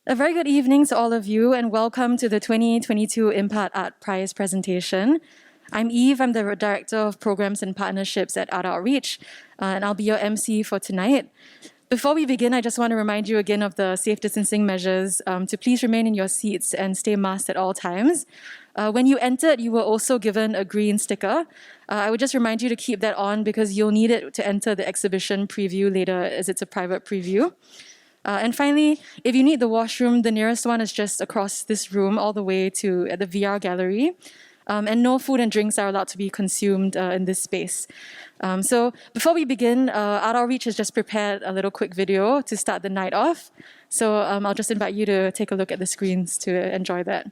A very good evening to all of you and welcome to the 2022 IMPART Art Prize presentation. I'm Eve, I'm the Director of Programs and Partnerships at Art Outreach, and I'll be your MC for tonight. Before we begin, I just want to remind you again of the safe distancing measures to please remain in your seats and stay masked at all times. When you entered, you were also given a green sticker. I would just remind you to keep that on because you'll need it to enter the exhibition preview later as it's a private preview. And finally, if you need the washroom, the nearest one is just across this room all the way to the VR gallery. And no food and drinks are allowed to be consumed in this space. So before we begin, Art Outreach has just prepared a little quick video to start the night off. So I'll just invite you to take a look at the screens to enjoy that.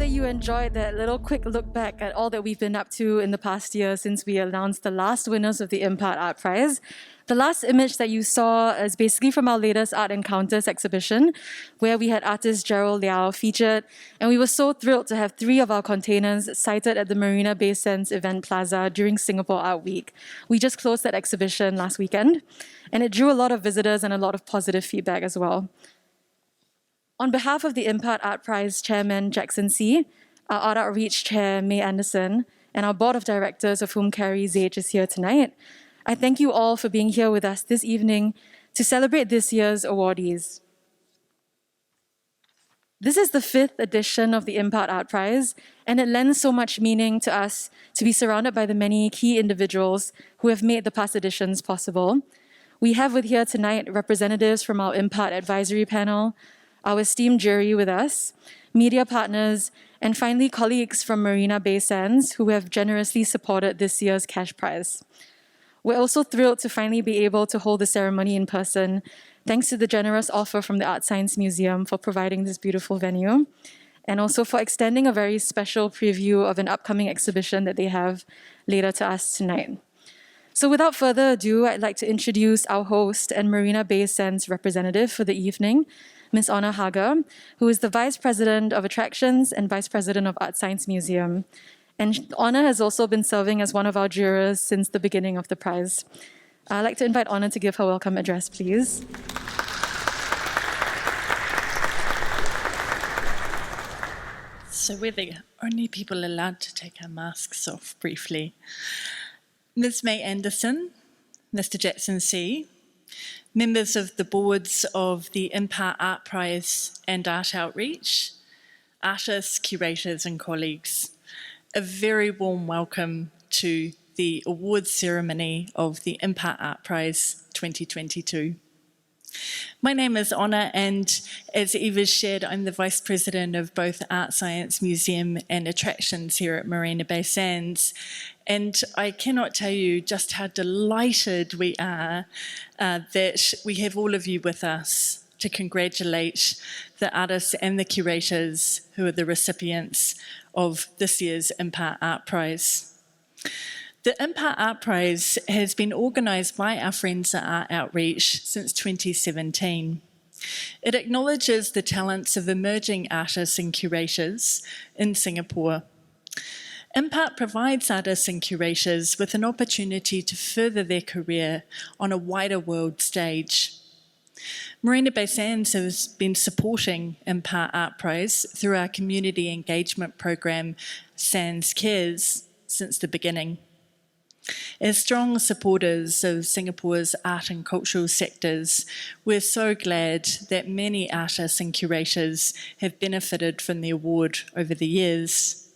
You enjoyed that little quick look back at all that we've been up to in the past year since we announced the last winners of the IMPART Art Prize. The last image that you saw is basically from our latest Art Encounters exhibition, where we had artist Gerald Liao featured, and we were so thrilled to have 3 of our containers sited at the Marina Bay Sands event plaza during Singapore Art Week. We just closed that exhibition last weekend, and it drew a lot of visitors and a lot of positive feedback as well. On behalf of the IMPART Art Prize Chairman Jackson See, our Art Outreach Chair May Anderson, and our Board of Directors, of whom Carrie Zage is here tonight, I thank you all for being here with us this evening to celebrate this year's awardees. This is the 5th edition of the IMPART Art Prize, and it lends so much meaning to us to be surrounded by the many key individuals who have made the past editions possible. We have with here tonight representatives from our IMPART Advisory Panel, our esteemed jury with us, media partners, and finally colleagues from Marina Bay Sands who have generously supported this year's cash prize. We're also thrilled to finally be able to hold the ceremony in person, thanks to the generous offer from the ArtScience Museum for providing this beautiful venue, and also for extending a very special preview of an upcoming exhibition that they have later to us tonight. So without further ado, I'd like to introduce our host and Marina Bay Sands representative for the evening, Ms. Harger, who is the Vice President of Attractions and Vice President of ArtScience Museum. And Honor has also been serving as one of our jurors since the beginning of the prize. I'd like to invite Honor to give her welcome address, please. So we're the only people allowed to take our masks off briefly. Ms. May Anderson, Mr. Jackson See, members of the boards of the IMPART Art Prize and Art Outreach, artists, curators and colleagues, a very warm welcome to the awards ceremony of the IMPART Art Prize 2022. My name is Honor, and as Eva shared, I'm the Vice President of both ArtScience Museum and Attractions here at Marina Bay Sands. And I cannot tell you just how delighted we are that we have all of you with us to congratulate the artists and the curators who are the recipients of this year's IMPART Art Prize. The IMPART Art Prize has been organised by our friends at Art Outreach since 2017. It acknowledges the talents of emerging artists and curators in Singapore. IMPART provides artists and curators with an opportunity to further their career on a wider world stage. Marina Bay Sands has been supporting IMPART Art Prize through our community engagement program, Sands Cares, since the beginning. As strong supporters of Singapore's art and cultural sectors, we're so glad that many artists and curators have benefited from the award over the years.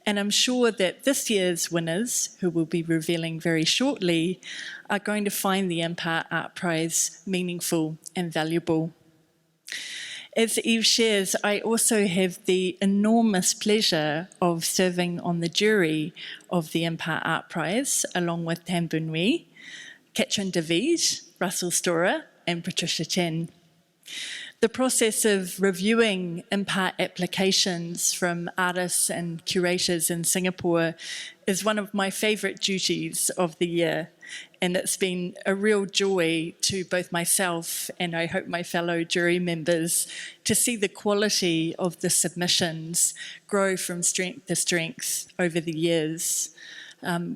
And I'm sure that this year's winners, who we'll be revealing very shortly, are going to find the IMPART Art Prize meaningful and valuable. As Eve shares, I also have the enormous pleasure of serving on the jury of the IMPART Art Prize, along with Tan Boon Hui, Katrin David, Russell Storer, and Patricia Chen. The process of reviewing IMPART applications from artists and curators in Singapore is one of my favourite duties of the year, and it's been a real joy to both myself and I hope my fellow jury members to see the quality of the submissions grow from strength to strength over the years.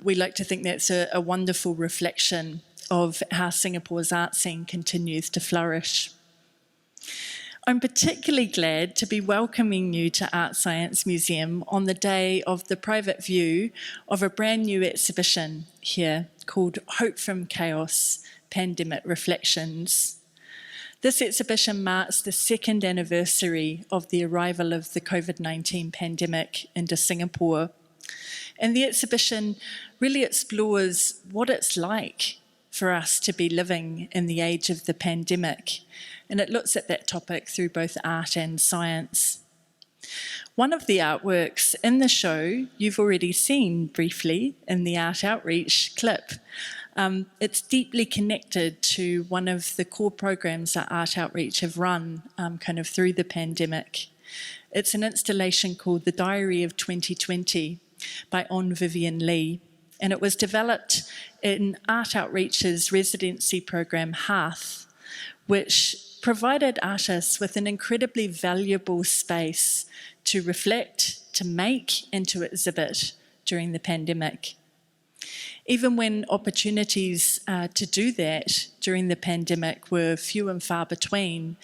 We like to think that's a wonderful reflection of how Singapore's art scene continues to flourish. I'm particularly glad to be welcoming you to ArtScience Museum on the day of the private view of a brand new exhibition here called Hope from Chaos, Pandemic Reflections. This exhibition marks the second anniversary of the arrival of the COVID-19 pandemic into Singapore. And the exhibition really explores what it's like for us to be living in the age of the pandemic. And it looks at that topic through both art and science. One of the artworks in the show you've already seen briefly in the Art Outreach clip. It's deeply connected to one of the core programs that Art Outreach have run kind of through the pandemic. It's an installation called The Diary of 2020 by On Vivian Lee. And it was developed in Art Outreach's residency program, Hearth, which provided artists with an incredibly valuable space to reflect, to make, and to exhibit during the pandemic. Even when opportunities to do that during the pandemic were few and far between,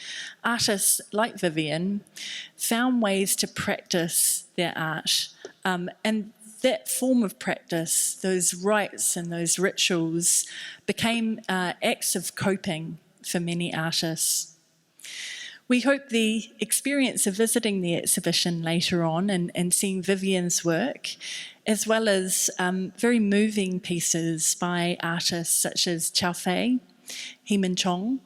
artists like Vivian found ways to practice their art. And that form of practice, those rites and those rituals, became acts of coping for many artists. We hope the experience of visiting the exhibition later on and seeing Vivian's work, as well as very moving pieces by artists such as Chow Fei, Heeman Chong,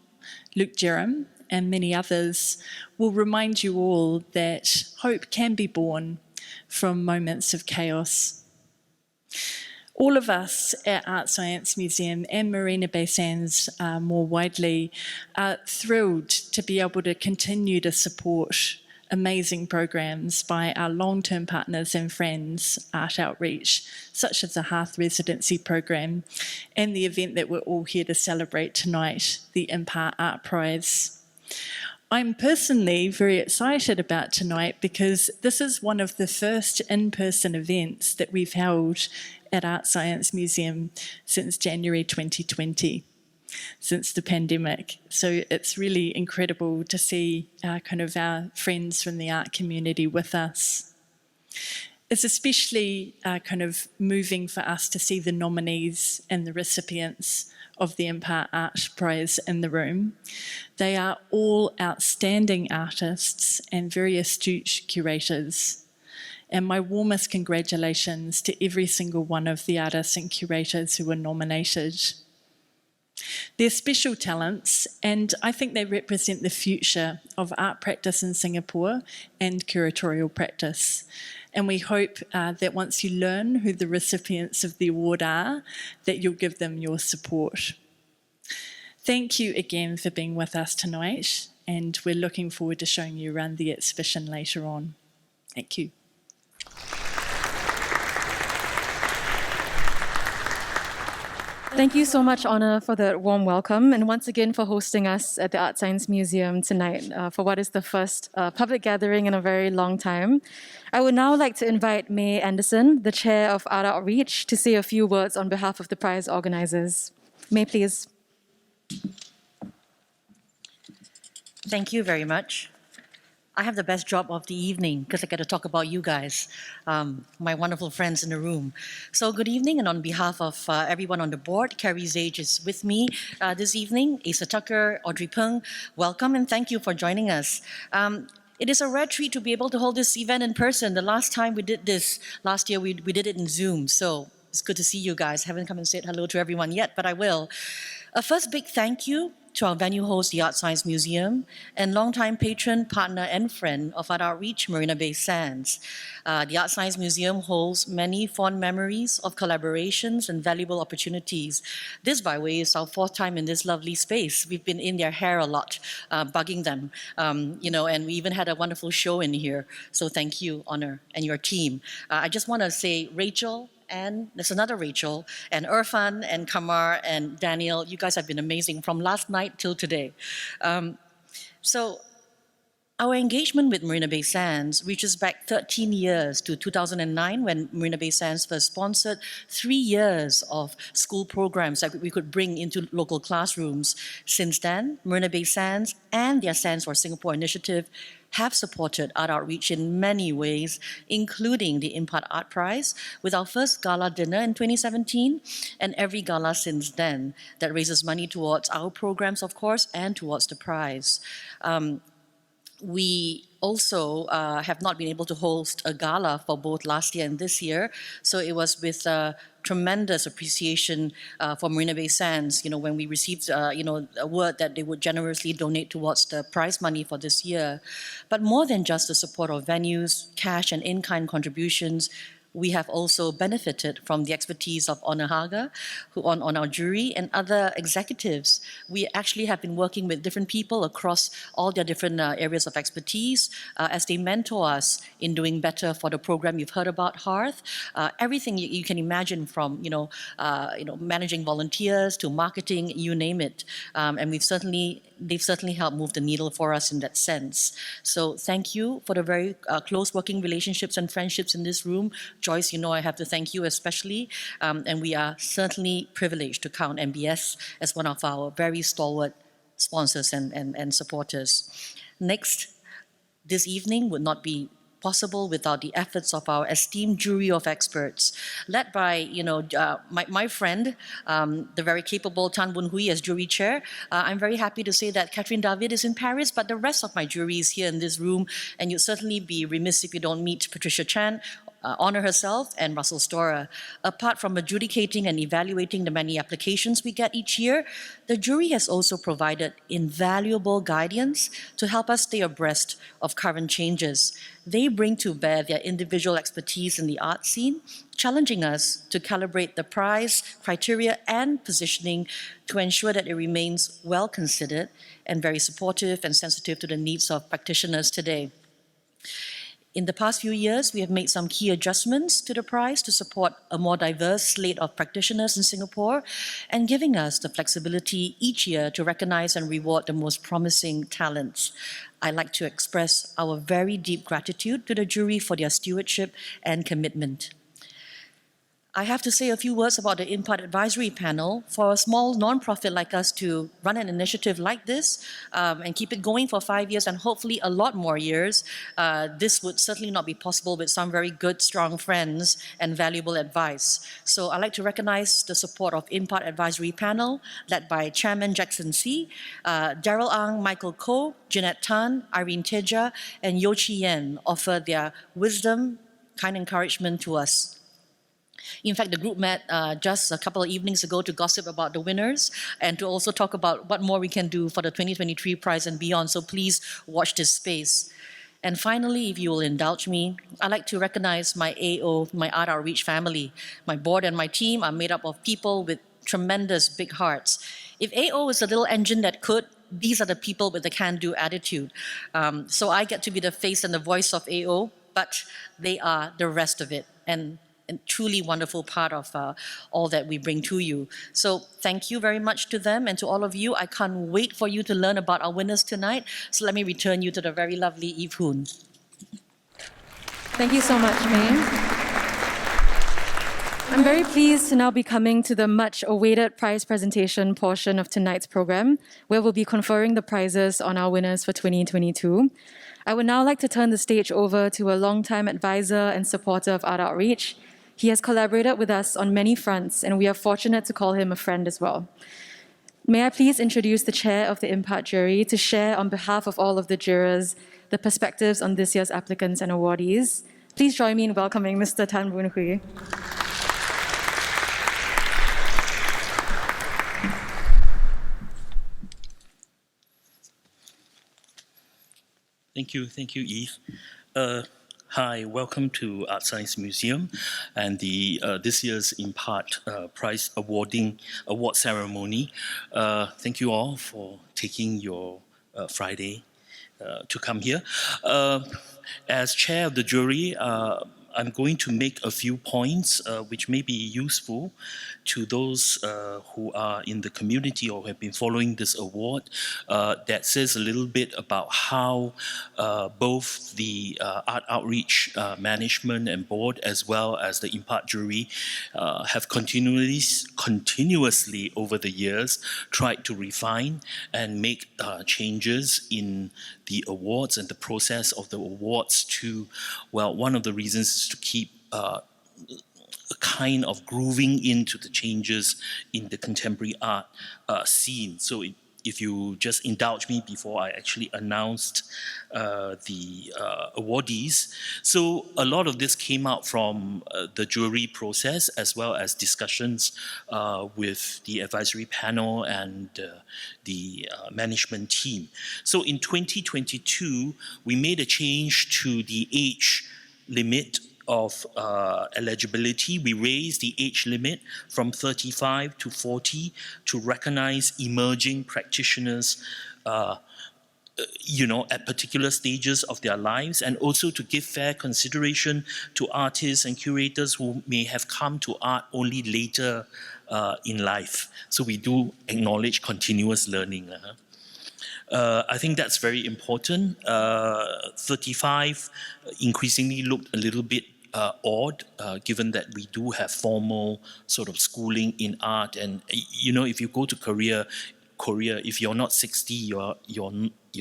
Luke Jerram, and many others, will remind you all that hope can be born from moments of chaos. All of us at ArtScience Museum and Marina Bay Sands more widely are thrilled to be able to continue to support amazing programs by our long-term partners and friends, Art Outreach, such as the Hearth Residency Program and the event that we're all here to celebrate tonight, the IMPART Art Prize. I'm personally very excited about tonight because this is one of the first in-person events that we've held at ArtScience Museum since January 2020, since the pandemic. So it's really incredible to see kind of our friends from the art community with us. It's especially kind of moving for us to see the nominees and the recipients of the IMPART Art Prize in the room. They are all outstanding artists and very astute curators. And my warmest congratulations to every single one of the artists and curators who were nominated. They're special talents, and I think they represent the future of art practice in Singapore and curatorial practice. And we hope that once you learn who the recipients of the award are, that you'll give them your support. Thank you again for being with us tonight, and we're looking forward to showing you around the exhibition later on. Thank you. Thank you so much, Honor, for that warm welcome, and once again for hosting us at the ArtScience Museum tonight for what is the first public gathering in a very long time. I would now like to invite May Anderson, the Chair of Art Outreach, to say a few words on behalf of the prize organizers. May, please. Thank you very much. I have the best job of the evening because I get to talk about you guys, my wonderful friends in the room. So good evening, and on behalf of everyone on the board, Carrie Zage is with me this evening, Asa Tucker, Audrey Peng, welcome and thank you for joining us. It is a rare treat to be able to hold this event in person. The last time we did this, last year, we did it in Zoom. So it's good to see you guys. Haven't come and said hello to everyone yet, but I will. A first big thank you to our venue host, the ArtScience Museum, and longtime patron, partner, and friend of Art Outreach, Marina Bay Sands. The ArtScience Museum holds many fond memories of collaborations and valuable opportunities. This, by the way, is our fourth time in this lovely space. We've been in their hair a lot, bugging them, and we even had a wonderful show in here. So thank you, Honor, and your team. I just want to say, Rachel, and there's another Rachel, and Irfan, and Kamar, and Daniel. You guys have been amazing from last night till today. So our engagement with Marina Bay Sands reaches back 13 years to 2009 when Marina Bay Sands first sponsored 3 years of school programs that we could bring into local classrooms. Since then, Marina Bay Sands and their Sands for Singapore initiative have supported art outreach in many ways, including the IMPART Art Prize, with our first gala dinner in 2017, and every gala since then that raises money towards our programs, of course, and towards the prize. We also have not been able to host a gala for both last year and this year, so it was with tremendous appreciation for Marina Bay Sands, when we received, a word that they would generously donate towards the prize money for this year. But more than just the support of venues, cash and in-kind contributions, we have also benefited from the expertise of Honor Harger, who on our jury, and other executives. We actually have been working with different people across all their different areas of expertise as they mentor us in doing better for the program you've heard about, Hearth. Everything you can imagine from, managing volunteers to marketing, you name it. And they've certainly helped move the needle for us in that sense. So thank you for the very close working relationships and friendships in this room. Joyce, I have to thank you especially, and we are certainly privileged to count MBS as one of our very stalwart sponsors and supporters. Next, this evening would not be possible without the efforts of our esteemed jury of experts, led by, my friend, the very capable Tan Boon Hui as jury chair. I'm very happy to say that Catherine David is in Paris, but the rest of my jury is here in this room, and you'd certainly be remiss if you don't meet Patricia Chan, Honor herself, and Russell Storer. Apart from adjudicating and evaluating the many applications we get each year, the jury has also provided invaluable guidance to help us stay abreast of current changes. They bring to bear their individual expertise in the art scene, challenging us to calibrate the prize, criteria, and positioning to ensure that it remains well considered and very supportive and sensitive to the needs of practitioners today. In the past few years, we have made some key adjustments to the prize to support a more diverse slate of practitioners in Singapore, and giving us the flexibility each year to recognize and reward the most promising talents. I'd like to express our very deep gratitude to the jury for their stewardship and commitment. I have to say a few words about the IMPART Advisory Panel. For a small non-profit like us to run an initiative like this and keep it going for 5 years and hopefully a lot more years, this would certainly not be possible with some very good, strong friends and valuable advice. So I'd like to recognize the support of IMPART Advisory Panel, led by Chairman Jackson See, Daryl Ang, Michael Koh, Jeanette Tan, Irene Teja, and Yo Chi Yen offer their wisdom, kind encouragement to us. In fact, the group met just a couple of evenings ago to gossip about the winners and to also talk about what more we can do for the 2023 prize and beyond. So please watch this space. And finally, if you will indulge me, I'd like to recognize my AO, my Art Outreach family. My board and my team are made up of people with tremendous big hearts. If AO is a little engine that could, these are the people with the can-do attitude. So I get to be the face and the voice of AO, but they are the rest of it, and truly wonderful part of all that we bring to you. So thank you very much to them and to all of you. I can't wait for you to learn about our winners tonight. So let me return you to the very lovely Eve Hoon. Thank you so much, May. I'm very pleased to now be coming to the much-awaited prize presentation portion of tonight's program, where we'll be conferring the prizes on our winners for 2022. I would now like to turn the stage over to a longtime advisor and supporter of Art Outreach. He has collaborated with us on many fronts, and we are fortunate to call him a friend as well. May I please introduce the chair of the IMPART Jury to share on behalf of all of the jurors the perspectives on this year's applicants and awardees. Please join me in welcoming Mr. Tan Boon Hui. Thank you, Eve. Hi, welcome to ArtScience Museum and the this year's IMPART Prize award ceremony. Thank you all for taking your Friday to come here. As chair of the jury, I'm going to make a few points which may be useful to those who are in the community or have been following this award, that says a little bit about how both the Art Outreach Management and Board, as well as the IMPART Jury, have continuously over the years tried to refine and make changes in the awards and the process of the awards to, well, one of the reasons is to keep a kind of grooving into the changes in the contemporary art scene. So if you just indulge me before I actually announced the awardees. So a lot of this came out from the jury process, as well as discussions with the advisory panel and the management team. So in 2022, we made a change to the age limit of eligibility. We raised the age limit from 35 to 40 to recognize emerging practitioners at particular stages of their lives, and also to give fair consideration to artists and curators who may have come to art only later in life. So we do acknowledge continuous learning. I think that's very important. 35 increasingly looked a little bit odd, given that we do have formal sort of schooling in art. And, if you go to Korea, if you're not 60, you're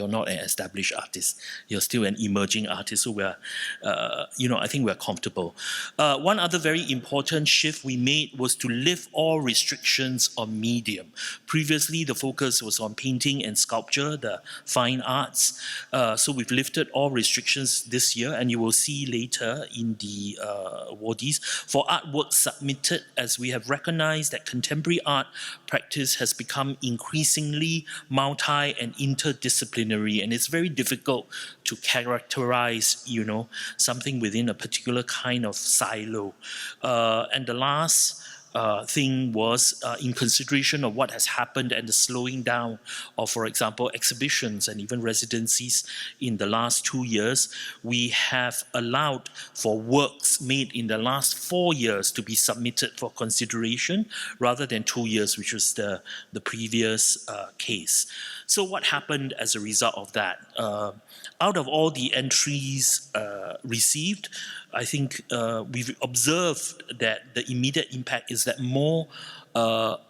not an established artist. You're still an emerging artist. So we're, I think we're comfortable. One other very important shift we made was to lift all restrictions on medium. Previously, the focus was on painting and sculpture, the fine arts. So we've lifted all restrictions this year, and you will see later in the awardees for artwork submitted, as we have recognized that contemporary art practice has become increasingly multi and interdisciplinary, and it's very difficult to characterize, something within a particular kind of silo. And the last thing was in consideration of what has happened and the slowing down of, for example, exhibitions and even residencies in the last 2 years, we have allowed for works made in the last 4 years to be submitted for consideration rather than 2 years, which was the previous case. So what happened as a result of that? Out of all the entries received, I think we've observed that the immediate impact is that more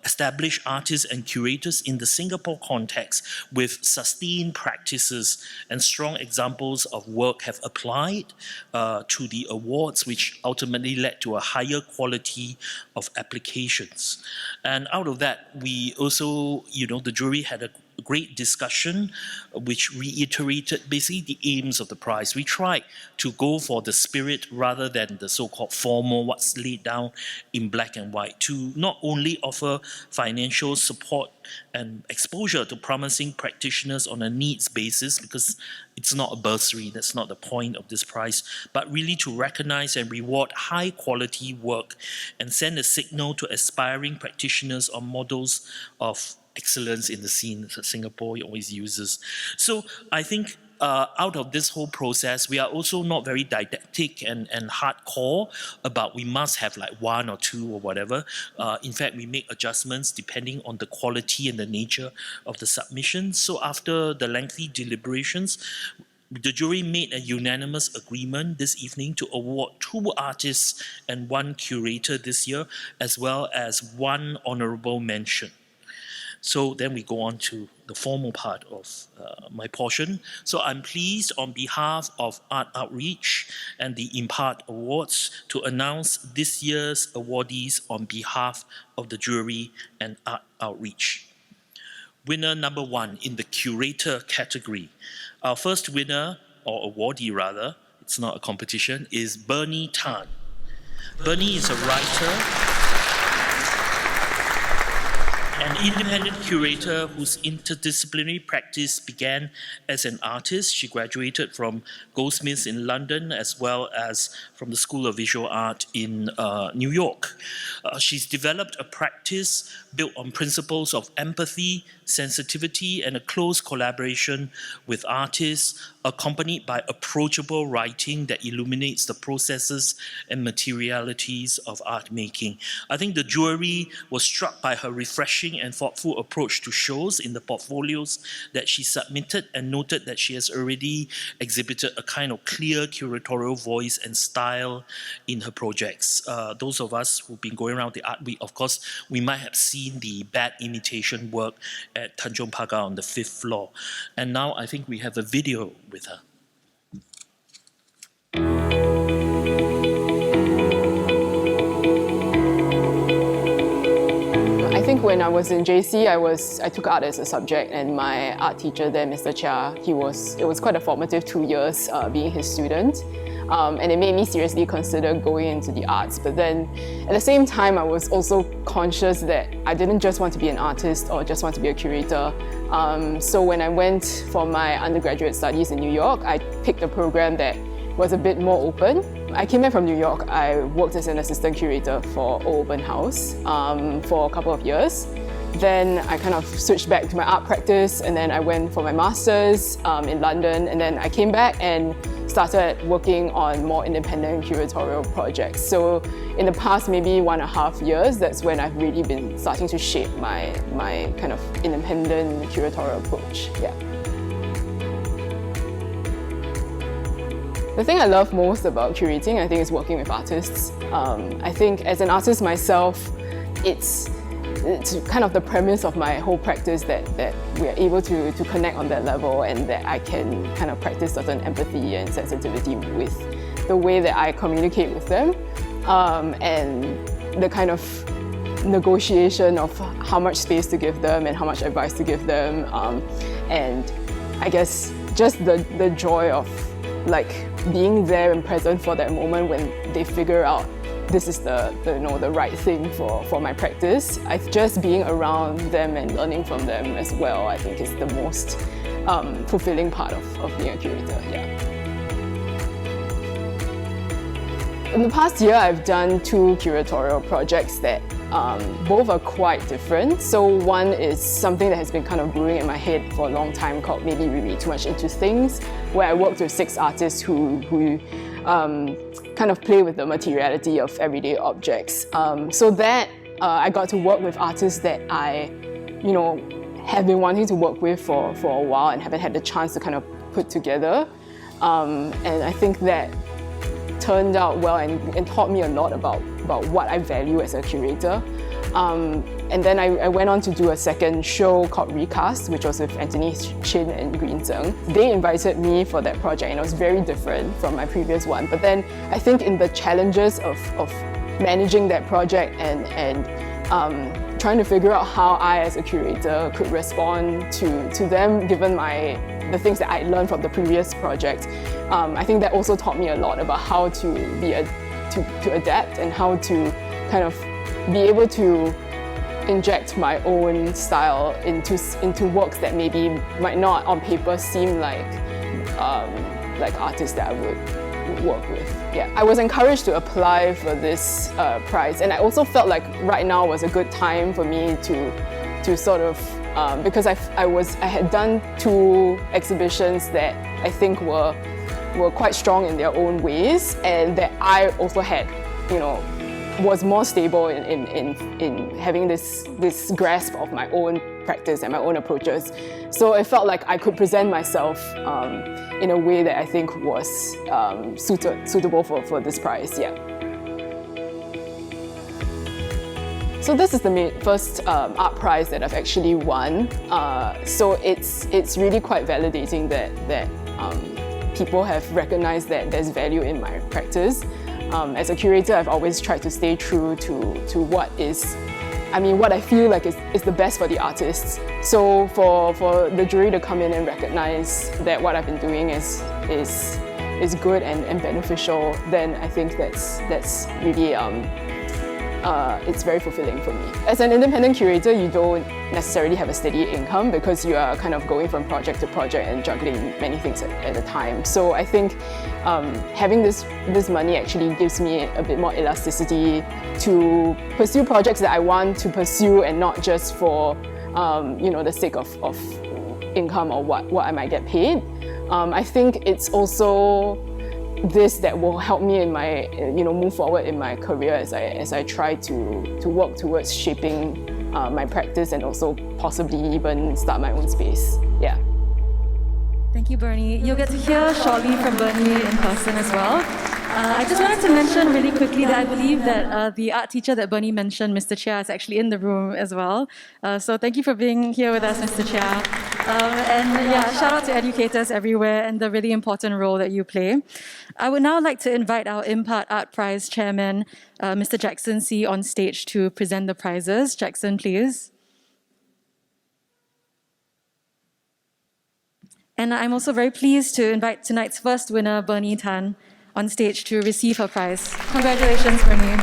established artists and curators in the Singapore context with sustained practices and strong examples of work have applied to the awards, which ultimately led to a higher quality of applications. And out of that, we also, the jury had a great discussion which reiterated basically the aims of the prize. We tried to go for the spirit rather than the so-called formal, what's laid down in black and white, to not only offer financial support and exposure to promising practitioners on a needs basis, because it's not a bursary, that's not the point of this prize, but really to recognize and reward high quality work and send a signal to aspiring practitioners or models of excellence in the scene that Singapore always uses. So I think out of this whole process, we are also not very didactic and hardcore about we must have like one or two or whatever. In fact, we make adjustments depending on the quality and the nature of the submission. So after the lengthy deliberations, the jury made a unanimous agreement this evening to award 2 artists and 1 curator this year, as well as 1 honourable mention. So then we go on to the formal part of my portion. So I'm pleased on behalf of Art Outreach and the IMPART Awards to announce this year's awardees on behalf of the jury and Art Outreach. Winner number 1 in the curator category. Our first winner, or awardee rather, it's not a competition, is Berny Tan. Berny is a writer, an independent curator whose interdisciplinary practice began as an artist. She graduated from Goldsmiths in London as well as from the School of Visual Art in New York. She's developed a practice built on principles of empathy, sensitivity, and a close collaboration with artists, accompanied by approachable writing that illuminates the processes and materialities of art making. I think the jury was struck by her refreshing and thoughtful approach to shows in the portfolios that she submitted, and noted that she has already exhibited a kind of clear curatorial voice and style in her projects. Those of us who've been going around the Art Week, of course, we might have seen the bad imitation work at Tanjong Pagar on the 5th floor. And now I think we have a video with her. I think when I was in JC, I took art as a subject, and my art teacher there, Mr. Chia, it was quite a formative 2 years being his student. And it made me seriously consider going into the arts. But then at the same time, I was also conscious that I didn't just want to be an artist or just want to be a curator. So when I went for my undergraduate studies in New York, I picked a program that was a bit more open. I came back from New York. I worked as an assistant curator for Open House for a couple of years. Then I kind of switched back to my art practice, and then I went for my master's in London, and then I came back and started working on more independent curatorial projects. So in the past maybe 1.5 years, that's when I've really been starting to shape my kind of independent curatorial approach. Yeah. The thing I love most about curating, I think, is working with artists. I think as an artist myself, it's kind of the premise of my whole practice that we are able to connect on that level, and that I can kind of practice certain empathy and sensitivity with the way that I communicate with them, and the kind of negotiation of how much space to give them and how much advice to give them, and I guess just the joy of like being there and present for that moment when they figure out this is the right thing for my practice. Just being around them and learning from them as well, I think, is the most fulfilling part of being a curator. Yeah. In the past year, I've done 2 curatorial projects that both are quite different. So one is something that has been kind of brewing in my head for a long time, called Maybe We Read Too Much Into Things, where I worked with 6 artists who kind of play with the materiality of everyday objects. So that I got to work with artists that I, have been wanting to work with for a while and haven't had the chance to kind of put together. And I think that turned out well and taught me a lot about what I value as a curator. And then I went on to do a second show called Recast, which was with Anthony Chin and Green Zheng. They invited me for that project, and it was very different from my previous one. But then I think in the challenges of managing that project and trying to figure out how I as a curator could respond to them, given the things that I learned from the previous project, I think that also taught me a lot about how to adapt and how to kind of be able to inject my own style into works that maybe might not on paper seem like artists that I would work with. Yeah, I was encouraged to apply for this prize, and I also felt like right now was a good time for me to sort of because I had done 2 exhibitions that I think were quite strong in their own ways, and that I also had, was more stable in having this grasp of my own practice and my own approaches. So it felt like I could present myself in a way that I think was suitable for this prize. Yeah. So this is the first art prize that I've actually won. So it's really quite validating that people have recognized that there's value in my practice. As a curator, I've always tried to stay true to what I feel like is the best for the artists. So for the jury to come in and recognize that what I've been doing is good and beneficial, then I think that's really it's very fulfilling for me. As an independent curator, you don't necessarily have a steady income because you are kind of going from project to project and juggling many things at a time. So I think having this money actually gives me a bit more elasticity to pursue projects that I want to pursue, and not just for the sake of income or what I might get paid. I think it's also this that will help me in my move forward in my career as I try to work towards shaping my practice and also possibly even start my own space. Yeah. Thank you, Berny. You'll get to hear shortly from Berny in person as well. I just wanted to mention really quickly that I believe that the art teacher that Berny mentioned, Mr. Chia, is actually in the room as well. So thank you for being here with us, Mr. Chia. And yeah, shout out to educators everywhere and the really important role that you play. I would now like to invite our IMPART Art Prize chairman, Mr. Jackson See, on stage to present the prizes. Jackson, please. And I'm also very pleased to invite tonight's first winner, Berny Tan, on stage to receive her prize. Congratulations, Berny.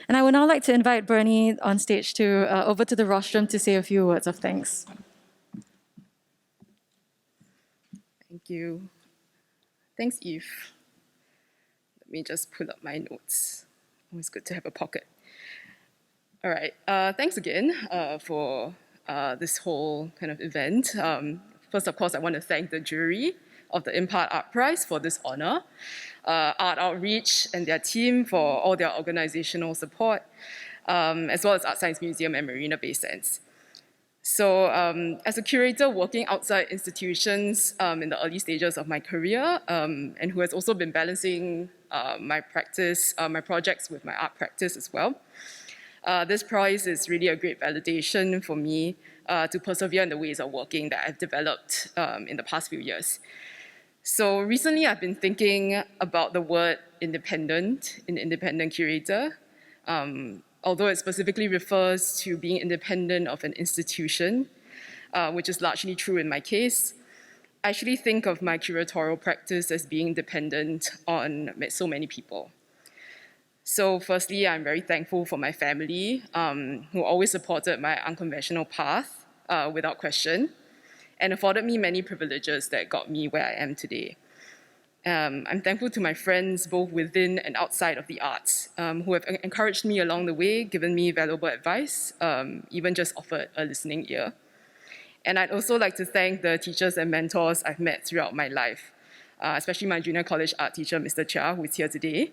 And I would now like to invite Berny on stage over to the rostrum to say a few words of thanks. Thank you. Thanks, Eve. Let me just pull up my notes. Always good to have a pocket. All right. Thanks again for this whole kind of event. First, of course, I want to thank the jury of the IMPART Art Prize for this honor, Art Outreach and their team for all their organizational support, as well as ArtScience Museum and Marina Bay Sands. So as a curator working outside institutions in the early stages of my career, and who has also been balancing my practice, my projects with my art practice as well, this prize is really a great validation for me to persevere in the ways of working that I've developed in the past few years. So recently I've been thinking about the word independent in independent curator. Although it specifically refers to being independent of an institution, which is largely true in my case, I actually think of my curatorial practice as being dependent on so many people. So firstly, I'm very thankful for my family, who always supported my unconventional path without question, and afforded me many privileges that got me where I am today. I'm thankful to my friends, both within and outside of the arts, who have encouraged me along the way, given me valuable advice, even just offered a listening ear. And I'd also like to thank the teachers and mentors I've met throughout my life, especially my junior college art teacher, Mr. Chia, who is here today.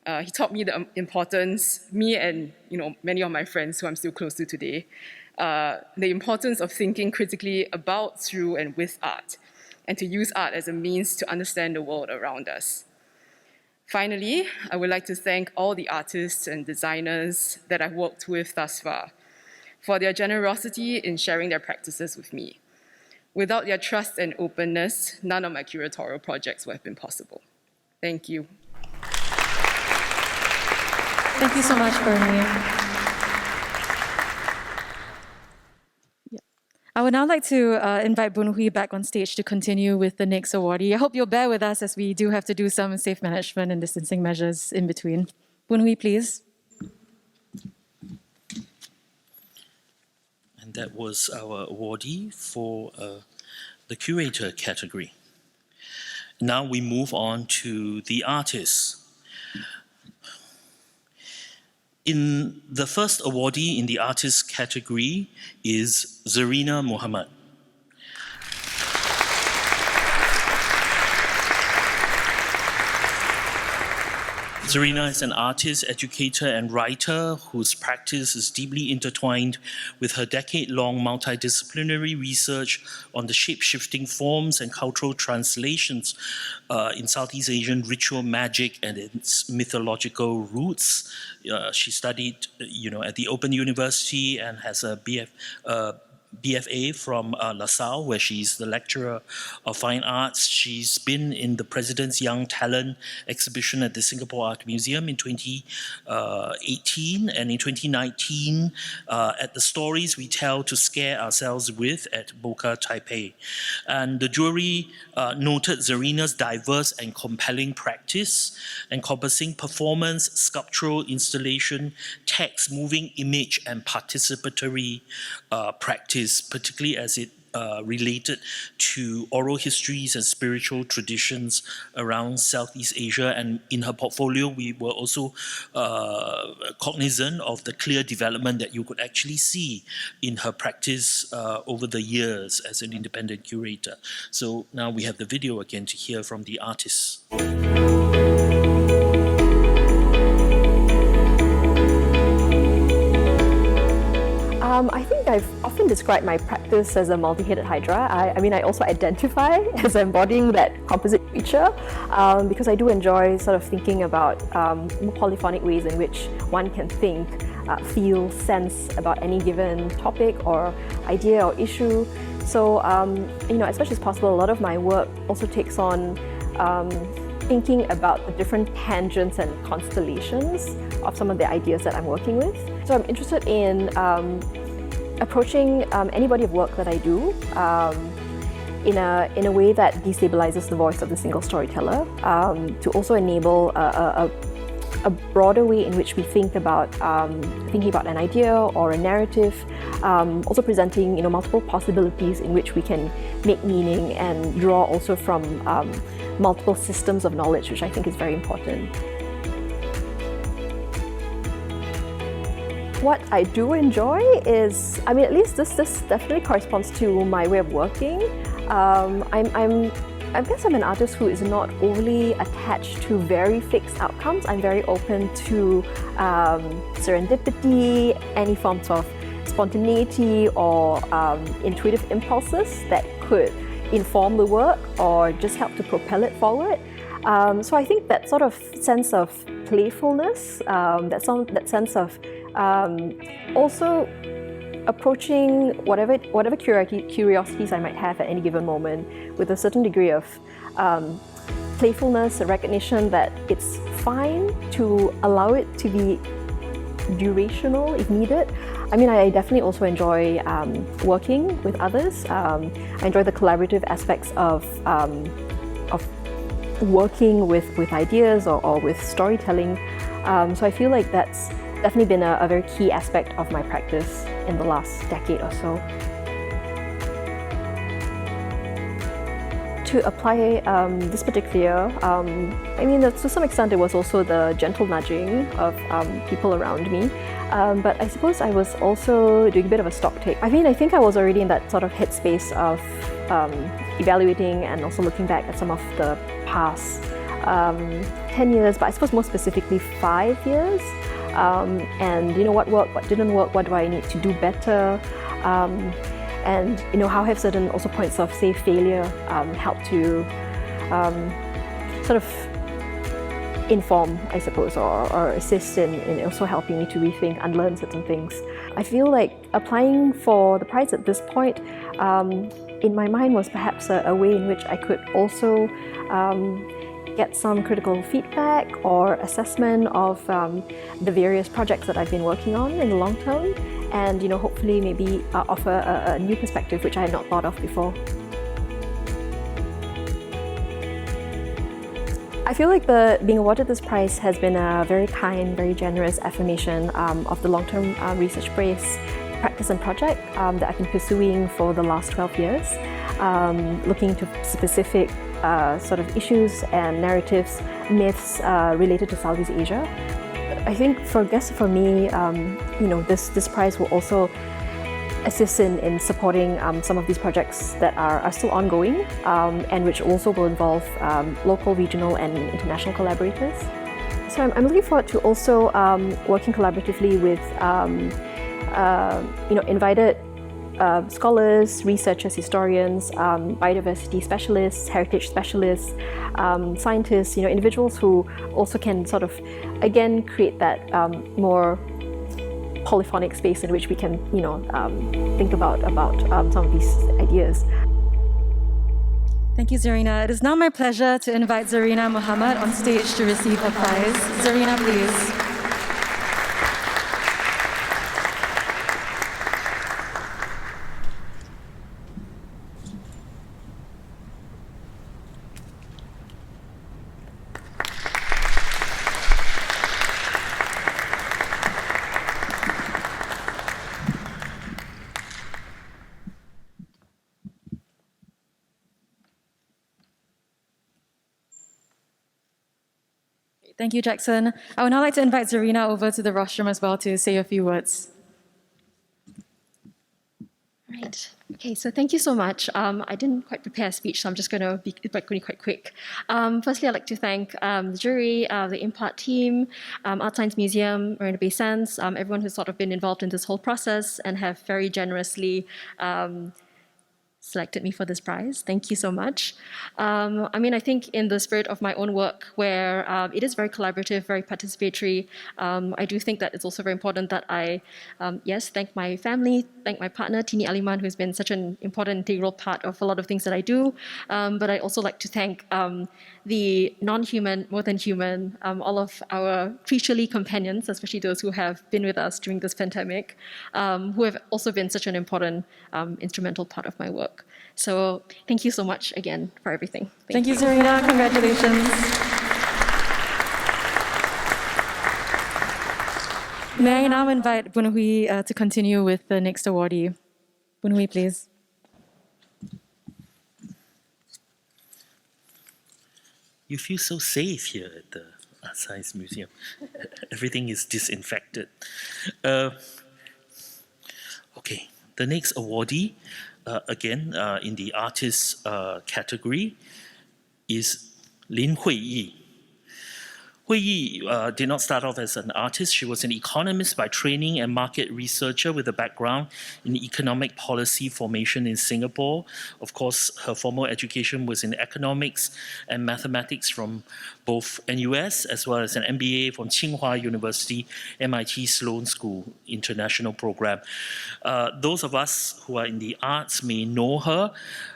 He taught me the importance, me and many of my friends who I'm still close to today, the importance of thinking critically about, through, and with art, and to use art as a means to understand the world around us. Finally, I would like to thank all the artists and designers that I've worked with thus far for their generosity in sharing their practices with me. Without their trust and openness, none of my curatorial projects would have been possible. Thank you. Thank you so much, Berny. I would now like to invite Boon Hui back on stage to continue with the next awardee. I hope you'll bear with us as we do have to do some safe management and distancing measures in between. Boon Hui, please. And that was our awardee for the curator category. Now we move on to the artists. In the first awardee in the artists category is Zarina Muhammad. Zarina is an artist, educator, and writer whose practice is deeply intertwined with her decade-long multidisciplinary research on the shape-shifting forms and cultural translations in Southeast Asian ritual magic and its mythological roots. She studied, at the Open University and has a BFA from LaSalle, where she's the lecturer of fine arts. She's been in the President's Young Talent exhibition at the Singapore Art Museum in 2018, and in 2019 at the Stories We Tell to Scare Ourselves With at Boca, Taipei. And the jury noted Zarina's diverse and compelling practice, encompassing performance, sculptural installation, text, moving image, and participatory practice, particularly as it related to oral histories and spiritual traditions around Southeast Asia. And in her portfolio, we were also cognizant of the clear development that you could actually see in her practice over the years as an independent curator. So now we have the video again to hear from the artists. I think I've often described my practice as a multi-headed hydra. I also identify as embodying that composite feature because I do enjoy sort of thinking about more polyphonic ways in which one can think, feel, sense about any given topic or idea or issue. So, as much as possible, a lot of my work also takes on thinking about the different tangents and constellations of some of the ideas that I'm working with. So I'm interested in approaching any body of work that I do in a way that destabilizes the voice of the single storyteller, to also enable a broader way in which we think about thinking about an idea or a narrative, also presenting multiple possibilities in which we can make meaning and draw also from multiple systems of knowledge, which I think is very important. What I do enjoy is, at least this definitely corresponds to my way of working. I guess I'm an artist who is not overly attached to very fixed outcomes. I'm very open to serendipity, any forms of spontaneity or intuitive impulses that could inform the work or just help to propel it forward. So I think that sort of sense of playfulness, that sense of also approaching whatever curiosities I might have at any given moment with a certain degree of playfulness, a recognition that it's fine to allow it to be durational if needed. I definitely also enjoy working with others. I enjoy the collaborative aspects of working with ideas or with storytelling. So I feel like that's definitely been a very key aspect of my practice in the last decade or so. To apply this particular year, to some extent it was also the gentle nudging of people around me. But I suppose I was also doing a bit of a stock take. I think I was already in that sort of headspace of evaluating and also looking back at some of the past 10 years, but I suppose more specifically 5 years. And what worked, what didn't work, what do I need to do better? And how have certain also points of, say, failure helped to sort of inform, I suppose, or assist in also helping me to rethink, unlearn certain things. I feel like applying for the prize at this point, in my mind, was perhaps a way in which I could also get some critical feedback or assessment of the various projects that I've been working on in the long term, and hopefully maybe offer a new perspective which I had not thought of before. I feel like being awarded this prize has been a very kind, very generous affirmation of the long-term research-based practice and project that I've been pursuing for the last 12 years, looking into specific sort of issues and narratives, myths related to Southeast Asia. I think for me, this prize will also assist in supporting some of these projects that are still ongoing and which also will involve local, regional and international collaborators. So I'm looking forward to also working collaboratively with invited scholars, researchers, historians, biodiversity specialists, heritage specialists, scientists, individuals who also can sort of, again, create that more polyphonic space in which we can, think about some of these ideas. Thank you, Zarina. It is now my pleasure to invite Zarina Muhammad on stage to receive her prize. Zarina, please. Thank you, Jackson. I would now like to invite Zarina over to the rostrum as well to say a few words. Right. Okay, so thank you so much. I didn't quite prepare a speech, so I'm just going to be quite quick. Firstly, I'd like to thank the jury, the IMPART team, ArtScience Museum, Marina Bay Sands, everyone who's sort of been involved in this whole process and have very generously selected me for this prize. Thank you so much. I think in the spirit of my own work, where it is very collaborative, very participatory, I do think that it's also very important that I, thank my family, thank my partner, Tini Aliman, who's been such an important, integral part of a lot of things that I do. But I'd also like to thank the non-human, more than human, all of our creaturely companions, especially those who have been with us during this pandemic, who have also been such an important, instrumental part of my work. So thank you so much again for everything. Thank you, Zarina. Congratulations. May I now invite Boon Hui to continue with the next awardee. Boon Hui, please. You feel so safe here at the ArtScience Museum. Everything is disinfected. Okay, the next awardee, again, in the artist category, is Lin Hui-yi. Hui-yi did not start off as an artist. She was an economist by training and market researcher with a background in economic policy formation in Singapore. Of course, her formal education was in economics and mathematics from both NUS as well as an MBA from Tsinghua University, MIT Sloan School International Program. Those of us who are in the arts may know her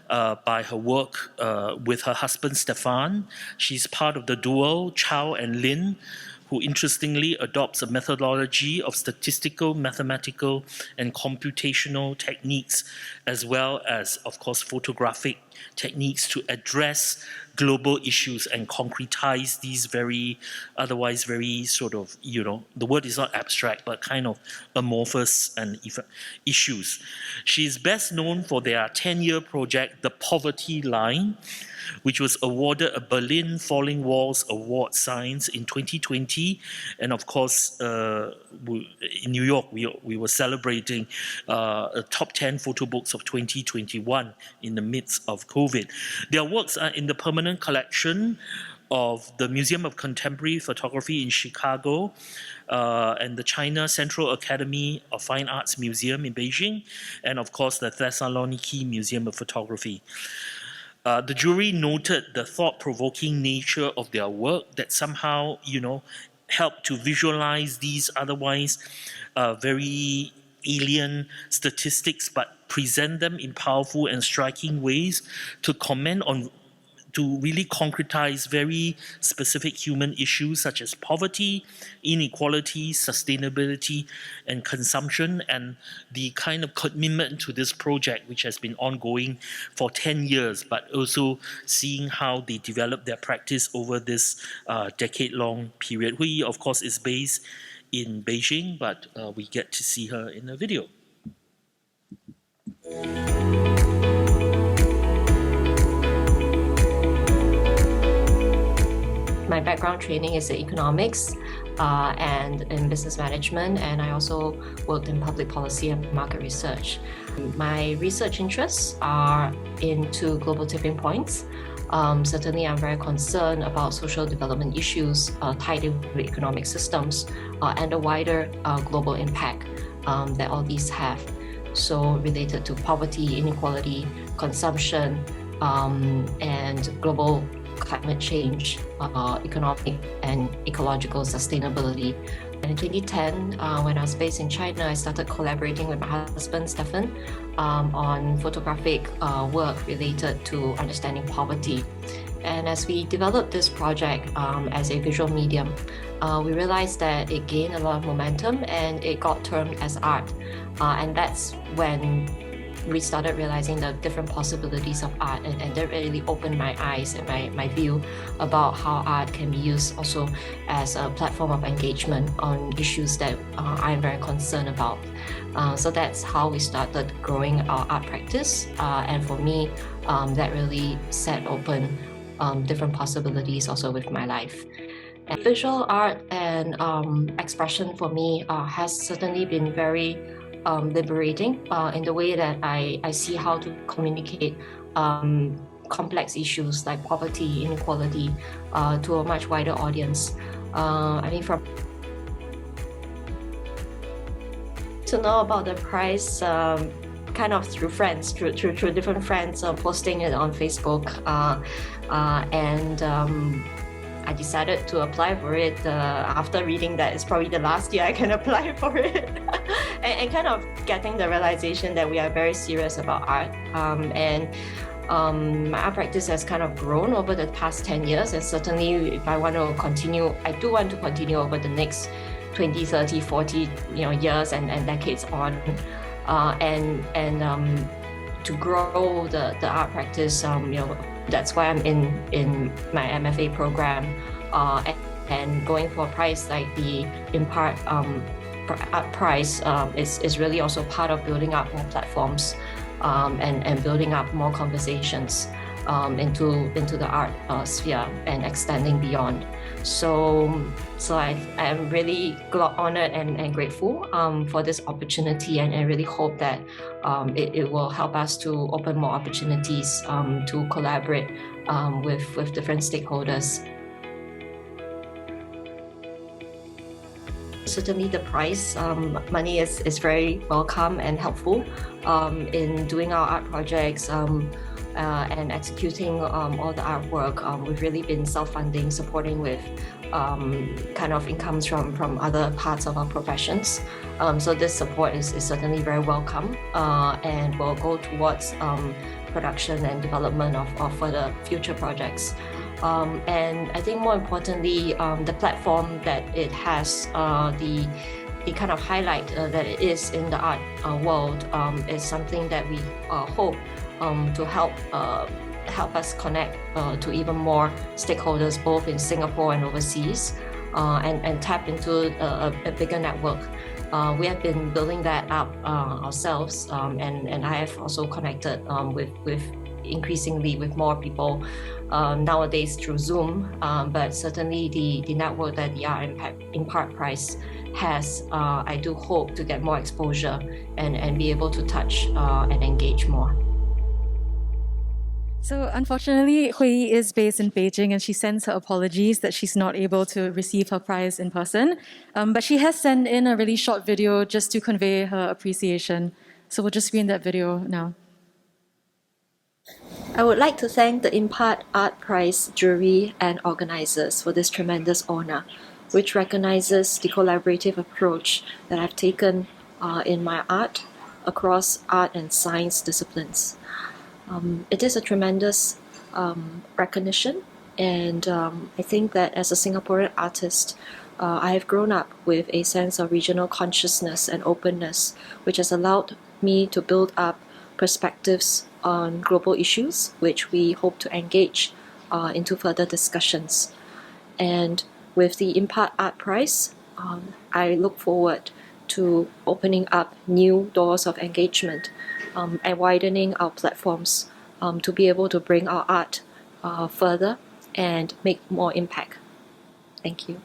by her work with her husband Stefan. She's part of the duo Chow and Lin, who interestingly adopts a methodology of statistical, mathematical, and computational techniques, as well as, of course, photographic techniques to address global issues and concretize these otherwise very sort of, the word is not abstract, but kind of amorphous and issues. She is best known for their 10-year project, The Poverty Line, which was awarded a Berlin Falling Walls Award Science in 2020. And of course, in New York, we were celebrating a top 10 photo books of 2021 in the midst of COVID. Their works are in the permanent collection of the Museum of Contemporary Photography in Chicago and the China Central Academy of Fine Arts Museum in Beijing, and of course the Thessaloniki Museum of Photography. The jury noted the thought-provoking nature of their work that somehow, helped to visualize these otherwise very alien statistics, but present them in powerful and striking ways to comment on to really concretize very specific human issues such as poverty, inequality, sustainability, and consumption, and the kind of commitment to this project, which has been ongoing for 10 years, but also seeing how they develop their practice over this decade-long period. Hui, of course, is based in Beijing, but we get to see her in a video. My background training is in economics and in business management, and I also worked in public policy and market research. My research interests are into global tipping points. Certainly, I'm very concerned about social development issues tied in with economic systems and the wider global impact that all these have. So related to poverty, inequality, consumption, and global climate change, economic and ecological sustainability. And in 2010, when I was based in China, I started collaborating with my husband, Stefan, on photographic work related to understanding poverty. And as we developed this project as a visual medium, we realized that it gained a lot of momentum and it got termed as art. And that's when we started realizing the different possibilities of art, and that really opened my eyes and my view about how art can be used also as a platform of engagement on issues that I'm very concerned about. So that's how we started growing our art practice, and for me, that really set open different possibilities also with my life. And visual art and expression for me has certainly been very liberating in the way that I see how to communicate complex issues like poverty, inequality to a much wider audience. I mean, from to know about the prize kind of through friends, through different friends posting it on Facebook, and I decided to apply for it after reading that it's probably the last year I can apply for it. and kind of getting the realization that we are very serious about art. My art practice has kind of grown over the past 10 years, and certainly if I want to continue, I do want to continue over the next 20, 30, 40 years and decades on. To grow the art practice, that's why I'm in my MFA program, and going for a prize like the IMPART Art Prize is really also part of building up more platforms and building up more conversations into the art sphere and extending beyond. So I am really honored and grateful for this opportunity, and I really hope that it will help us to open more opportunities to collaborate with different stakeholders. Certainly the prize money is very welcome and helpful in doing our art projects and executing all the artwork. We've really been self-funding, supporting with kind of incomes from other parts of our professions. So this support is certainly very welcome and will go towards production and development of further future projects. And I think more importantly, the platform that it has, the kind of highlight that it is in the art world is something that we hope to help us connect to even more stakeholders, both in Singapore and overseas, and tap into a bigger network. We have been building that up ourselves, and I have also connected with increasingly with more people nowadays through Zoom, but certainly the network that the IMPART Prize has, I do hope to get more exposure and be able to touch and engage more. So unfortunately, Hui is based in Beijing, and she sends her apologies that she's not able to receive her prize in person. But she has sent in a really short video just to convey her appreciation. So we'll just screen that video now. I would like to thank the IMPART Art Prize jury and organizers for this tremendous honor, which recognizes the collaborative approach that I've taken in my art across art and science disciplines. It is a tremendous recognition. And I think that as a Singaporean artist, I have grown up with a sense of regional consciousness and openness, which has allowed me to build up perspectives on global issues, which we hope to engage into further discussions. And with the IMPART Art Prize, I look forward to opening up new doors of engagement and widening our platforms to be able to bring our art further and make more impact. Thank you.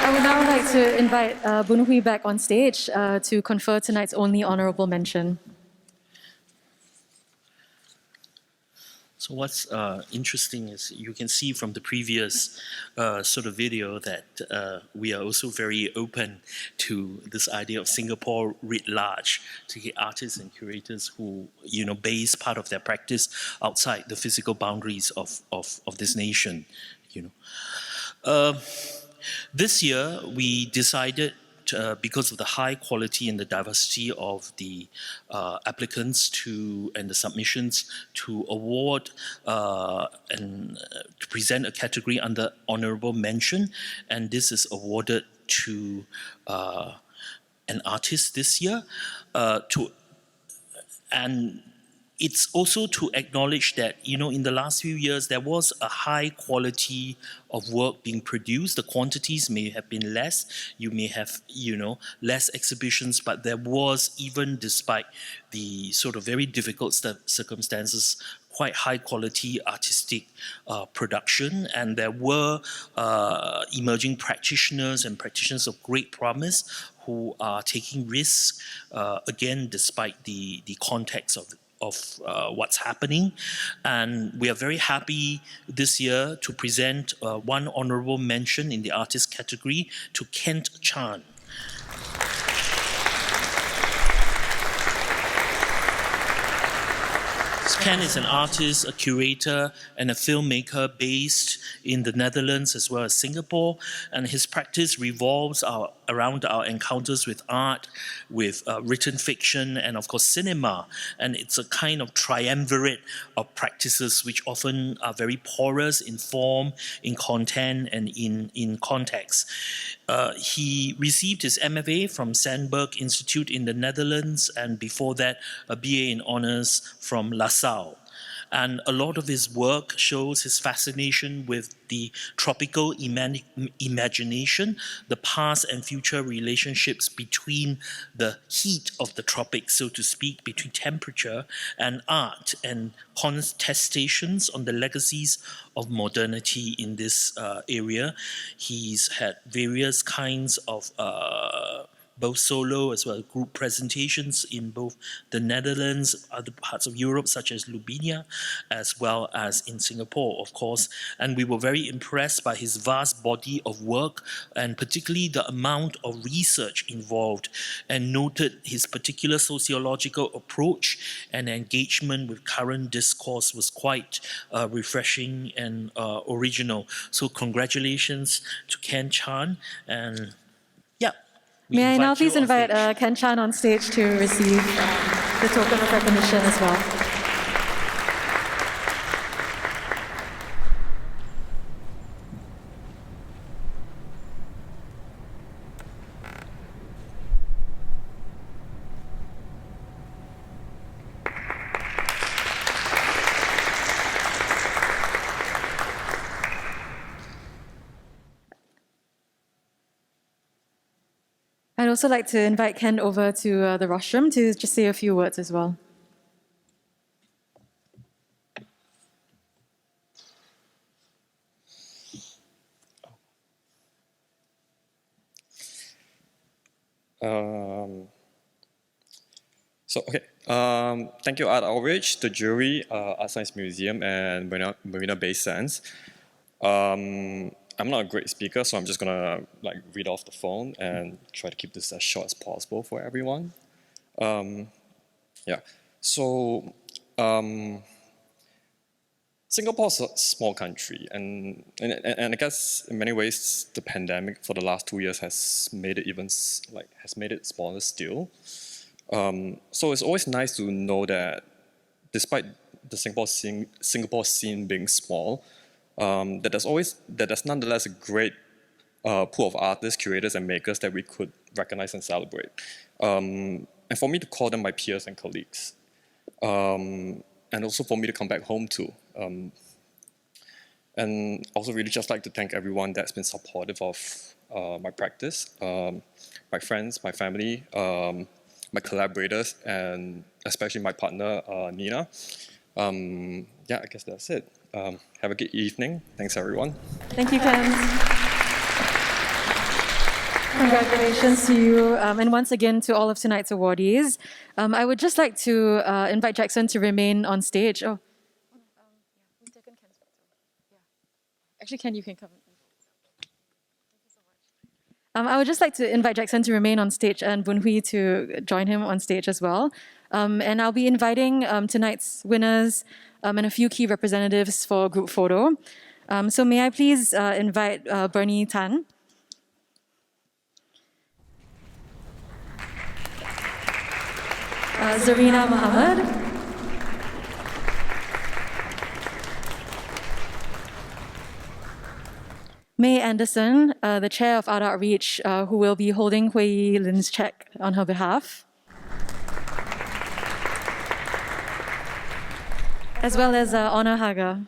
I would now like to invite Boon Hui back on stage to confer tonight's only honourable mention. So what's interesting is you can see from the previous sort of video that we are also very open to this idea of Singapore writ large, to get artists and curators who, you know, base part of their practice outside the physical boundaries of this nation, you know. This year we decided, because of the high quality and the diversity of the applicants and the submissions, to award and to present a category under honourable mention, and this is awarded to an artist this year. And it's also to acknowledge that, you know, in the last few years, there was a high quality of work being produced. The quantities may have been less. You may have, you know, less exhibitions, but there was, even despite the sort of very difficult circumstances, quite high quality artistic production. And there were emerging practitioners and practitioners of great promise who are taking risks, again, despite the context of what's happening. And we are very happy this year to present one honourable mention in the artist category to Kent Chan. Ken is an artist, a curator, and a filmmaker based in the Netherlands as well as Singapore, and his practice revolves around our encounters with art, with written fiction, and of course cinema. And it's a kind of triumvirate of practices which often are very porous in form, in content, and in context. He received his MFA from Sandberg Institute in the Netherlands, and before that a BA in Honours from LaSalle. And a lot of his work shows his fascination with the tropical imagination, the past and future relationships between the heat of the tropics, so to speak, between temperature and art, and contestations on the legacies of modernity in this area. He's had various kinds of both solo as well as group presentations in both the Netherlands, other parts of Europe such as Lubinia, as well as in Singapore, of course. And we were very impressed by his vast body of work, and particularly the amount of research involved, and noted his particular sociological approach and engagement with current discourse was quite refreshing and original. So congratulations to Ken Chan, and yeah. May I now please invite Ken Chan on stage to receive the token of recognition as well. I'd also like to invite Ken over to the rostrum to just say a few words as well. Thank you, Art Outreach, the jury, ArtScience Museum, and Marina Bay Sands. I'm not a great speaker, so I'm just gonna read off the phone and try to keep this as short as possible for everyone. Singapore's a small country, and I guess in many ways the pandemic for the last 2 years has made it smaller still. So it's always nice to know that despite the Singapore scene being small, that there's nonetheless a great pool of artists, curators, and makers that we could recognize and celebrate. And for me to call them my peers and colleagues. And also for me to come back home to. And also really just like to thank everyone that's been supportive of my practice, my friends, my family, my collaborators, and especially my partner, Nina. Yeah, I guess that's it. Have a good evening. Thanks, everyone. Thank you, Ken. Congratulations to you, and once again to all of tonight's awardees. I would just like to invite Jackson to remain on stage. Oh, actually, Ken, you can come. I would just like to invite Jackson to remain on stage and Boon Hui to join him on stage as well. And I'll be inviting tonight's winners and a few key representatives for a group photo. So may I please invite Berny Tan. Zarina Mohammed. May Anderson, the chair of Art Outreach, who will be holding Hui Lin's check on her behalf. As well as Honor Harger.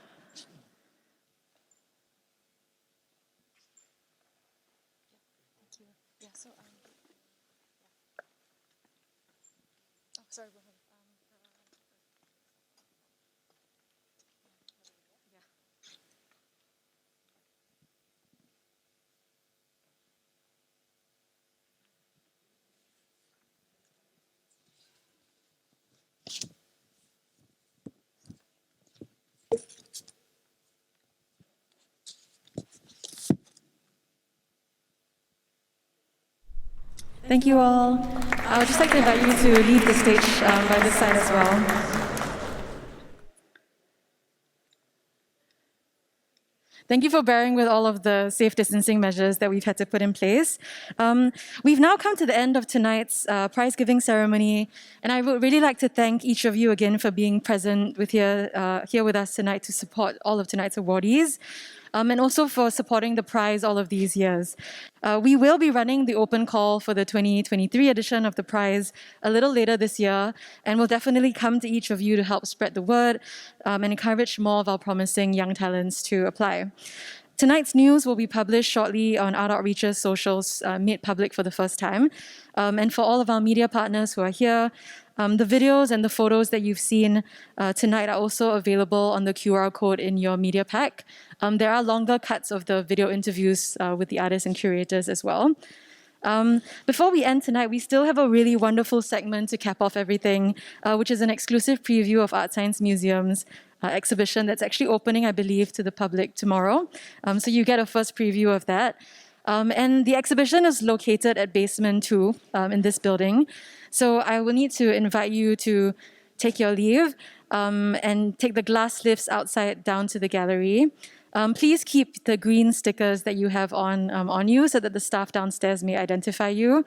Thank you all. I would just like to invite you to leave the stage by this side as well. Thank you for bearing with all of the safe distancing measures that we've had to put in place. We've now come to the end of tonight's prize-giving ceremony, and I would really like to thank each of you again for being present here with us tonight to support all of tonight's awardees. And also for supporting the prize all of these years. We will be running the open call for the 2023 edition of the prize a little later this year, and we'll definitely come to each of you to help spread the word and encourage more of our promising young talents to apply. Tonight's news will be published shortly on Art Outreach's socials, made public for the first time. And for all of our media partners who are here, the videos and the photos that you've seen tonight are also available on the QR code in your media pack. There are longer cuts of the video interviews with the artists and curators as well. Before we end tonight, we still have a really wonderful segment to cap off everything, which is an exclusive preview of ArtScience Museum's exhibition that's actually opening, I believe, to the public tomorrow. So you get a first preview of that. And the exhibition is located at basement 2 in this building. So I will need to invite you to take your leave and take the glass lifts outside down to the gallery. Please keep the green stickers that you have on you so that the staff downstairs may identify you.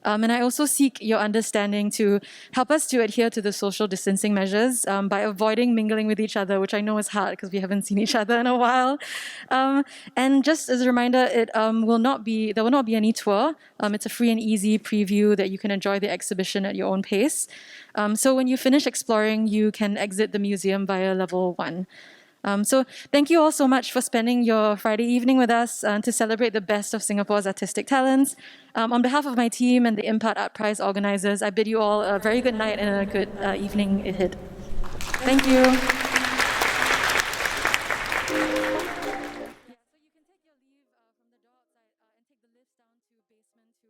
And I also seek your understanding to help us to adhere to the social distancing measures by avoiding mingling with each other, which I know is hard because we haven't seen each other in a while. And just as a reminder, there will not be any tour. It's a free and easy preview that you can enjoy the exhibition at your own pace. So when you finish exploring, you can exit the museum via level 1. So thank you all so much for spending your Friday evening with us to celebrate the best of Singapore's artistic talents. On behalf of my team and the IMPART Art Prize organizers, I bid you all a very good night and a good evening ahead. Thank you. So you can take your leave from the door outside and take the lift down to basement 2.